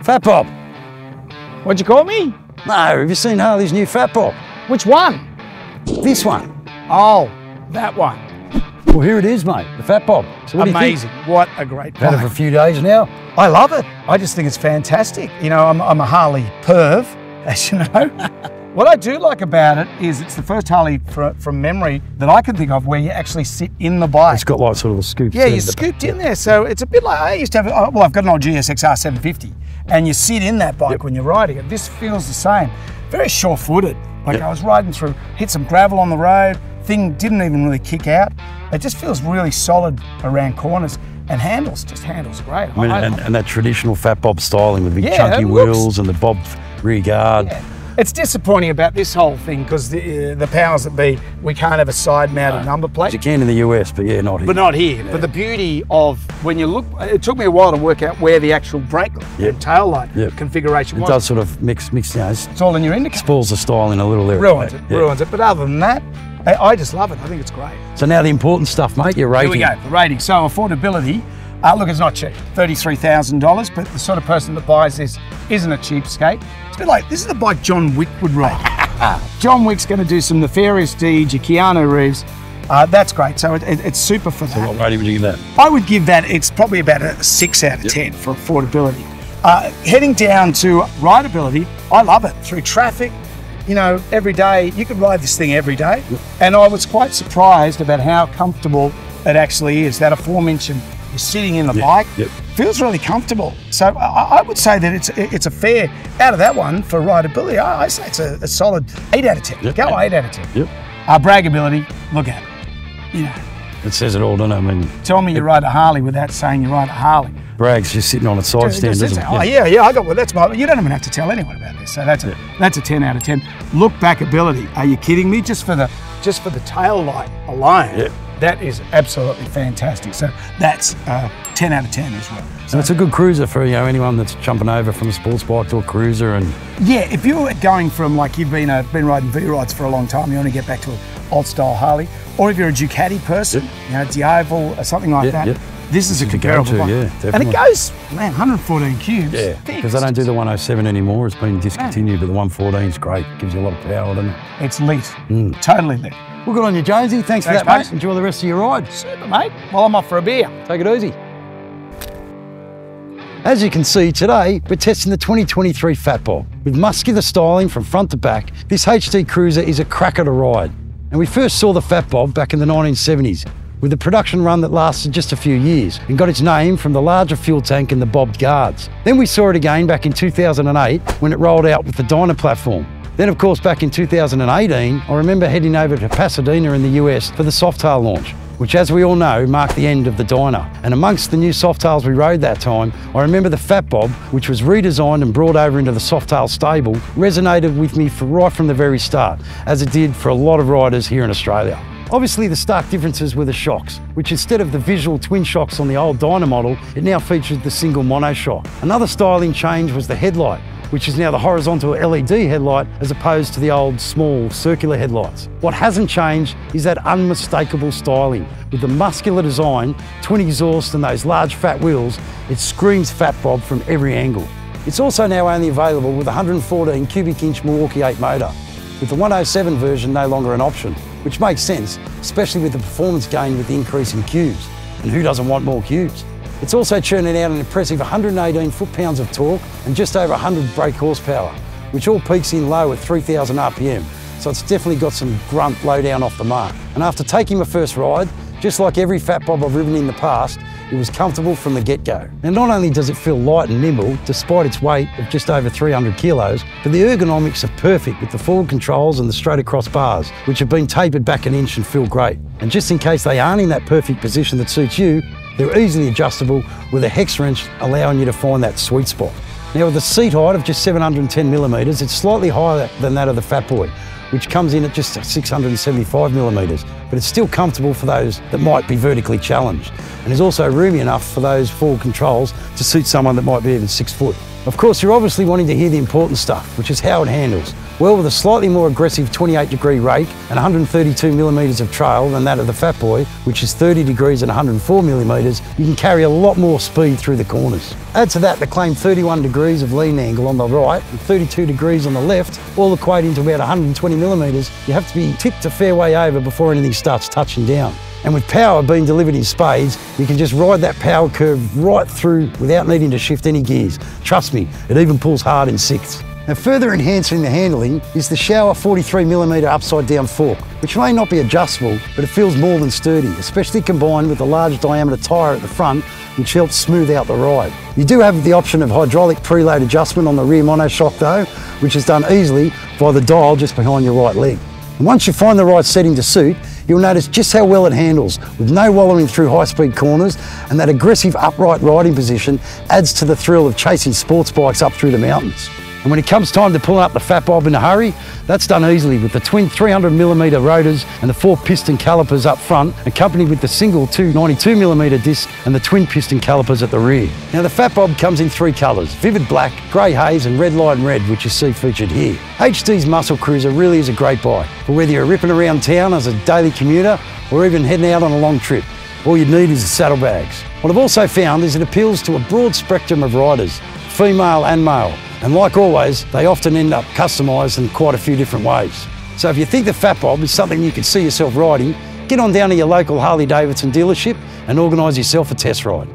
Fatbob. What'd you call me? No, have you seen Harley's new Fatbob? Which one? This one. Oh, that one. Well, here it is, mate, the Fatbob. So what Amazing. Do you think? What a great Had it bike. for a few days now. I love it. I just think it's fantastic. You know, I'm a Harley perv, as you know. What I do like about it is it's the first Harley from memory that I can think of where you actually sit in the bike. It's got like sort of a scoop. Yeah, you're scooped in there. So it's a bit like, I used to have, well, I've got an old GSXR 750 and you sit in that bike when you're riding it. This feels the same. Very sure-footed. Like I was riding through, hit some gravel on the road, thing didn't even really kick out. It just feels really solid around corners and handles great. I mean, and that traditional Fatbob styling with big Yeah, chunky it looks- wheels and the bob rear guard. Yeah. It's disappointing about this whole thing because the powers that be, we can't have a side-mounted number plate. You can in the US, but yeah, not here. But not here. Yeah. But the beauty of when you look, it took me a while to work out where the actual brake and tail light configuration was. It does sort of mix, you know, it's all in your indicator. Spoils the style in a little area. Ruins it. But other than that, I just love it. I think it's great. So now the important stuff, mate, your rating. Here we go, the rating. So affordability, look, it's not cheap, $33,000, but the sort of person that buys this isn't a cheapskate. It's a bit like, this is the bike John Wick would ride. John Wick's going to do some nefarious deeds, your Keanu Reeves. That's great. So it's super for that. So what rating would you give that? I would give that, it's probably about a 6 out of 10 for affordability. Heading down to rideability, I love it. Through traffic, you know, every day, you could ride this thing every day. And I was quite surprised about how comfortable it actually is. That aforementioned, you're sitting in the bike, feels really comfortable. So I would say that it's a fair, out of that one for rideability, I say it's a solid 8 out of 10. Go 8 out of 10. Braggability, look at it. You know, it says it all, doesn't it? I mean, tell me you ride a Harley without saying you ride a Harley. Bragg's just sitting on a side stand, doesn't it? Oh yeah, I got, well, that's my, you don't even have to tell anyone about this. So that's a 10 out of 10. Look back ability, are you kidding me? Just for the tail light alone, that is absolutely fantastic. So that's 10 out of 10 as well. So it's a good cruiser for, you know, anyone that's jumping over from a sports bike to a cruiser. And yeah, if you're going from, like, you've been riding V-rides for a long time, you want to get back to an old style Harley, or if you're a Ducati person, you know, Diavel or something like that. This is a comparable bike. Definitely. And it goes, man, 114 cubes. Yeah, because they don't do the 107 anymore. It's been discontinued, but the 114 is great. Gives you a lot of power, doesn't it? It's lit. Totally lit. Well, good on you, Jonesy. Thanks for that, mate. Enjoy the rest of your ride. Super, mate. Well, I'm off for a beer. Take it easy. As you can see today, we're testing the 2023 Fatbob. With muscular styling from front to back, this HT cruiser is a cracker to ride. And we first saw the Fatbob back in the 1970s, with a production run that lasted just a few years and got its name from the larger fuel tank and the bobbed guards. Then we saw it again back in 2008 when it rolled out with the Dyna platform. Then of course back in 2018, I remember heading over to Pasadena in the US for the Softail launch, which as we all know marked the end of the Dyna. And amongst the new Softails we rode that time, I remember the Fatbob, which was redesigned and brought over into the Softail stable, resonated with me right from the very start, as it did for a lot of riders here in Australia. Obviously the stark differences were the shocks, which instead of the visual twin shocks on the old Dyna model, it now featured the single mono shock. Another styling change was the headlight, which is now the horizontal LED headlight as opposed to the old small circular headlights. What hasn't changed is that unmistakable styling. With the muscular design, twin exhaust and those large fat wheels, it screams Fatbob from every angle. It's also now only available with a 114 cubic inch Milwaukee 8 motor, with the 107 version no longer an option, which makes sense, especially with the performance gain with the increase in cubes. And who doesn't want more cubes? It's also churning out an impressive 118 foot-pounds of torque and just over 100 brake horsepower, which all peaks in low at 3,000 RPM. So it's definitely got some grunt low down off the mark. And after taking my first ride, just like every Fatbob I've ridden in the past, it was comfortable from the get-go. And not only does it feel light and nimble, despite its weight of just over 300 kilos, but the ergonomics are perfect with the forward controls and the straight across bars, which have been tapered back an inch and feel great. And just in case they aren't in that perfect position that suits you, they're easily adjustable with a hex wrench allowing you to find that sweet spot. Now with a seat height of just 710 millimetres, it's slightly higher than that of the Fatboy, which comes in at just 675 millimetres, but it's still comfortable for those that might be vertically challenged, and is also roomy enough for those forward controls to suit someone that might be even 6 foot. Of course, you're obviously wanting to hear the important stuff, which is how it handles. Well, with a slightly more aggressive 28-degree rake and 132 millimetres of trail than that of the Fat Boy, which is 30 degrees and 104 millimetres, you can carry a lot more speed through the corners. Add to that the claimed 31 degrees of lean angle on the right and 32 degrees on the left, all equating to about 120 millimetres. You have to be tipped a fair way over before anything starts touching down. And with power being delivered in spades, you can just ride that power curve right through without needing to shift any gears. Trust me, it even pulls hard in sixths. Now, further enhancing the handling is the Shower 43mm upside down fork, which may not be adjustable, but it feels more than sturdy, especially combined with the large diameter tyre at the front, which helps smooth out the ride. You do have the option of hydraulic preload adjustment on the rear monoshock though, which is done easily by the dial just behind your right leg. And once you find the right setting to suit, you'll notice just how well it handles, with no wallowing through high-speed corners, and that aggressive upright riding position adds to the thrill of chasing sports bikes up through the mountains. And when it comes time to pull up the Fatbob in a hurry, that's done easily with the twin 300mm rotors and the 4-piston calipers up front, accompanied with the single 292mm disc and the twin piston calipers at the rear. Now, the Fatbob comes in 3 colours: vivid black, grey haze and red line red, which you see featured here. HD's muscle cruiser really is a great bike for whether you're ripping around town as a daily commuter or even heading out on a long trip. All you need is the saddlebags. What I've also found is it appeals to a broad spectrum of riders, female and male. And like always, they often end up customised in quite a few different ways. So if you think the Fatbob is something you could see yourself riding, get on down to your local Harley-Davidson dealership and organise yourself a test ride.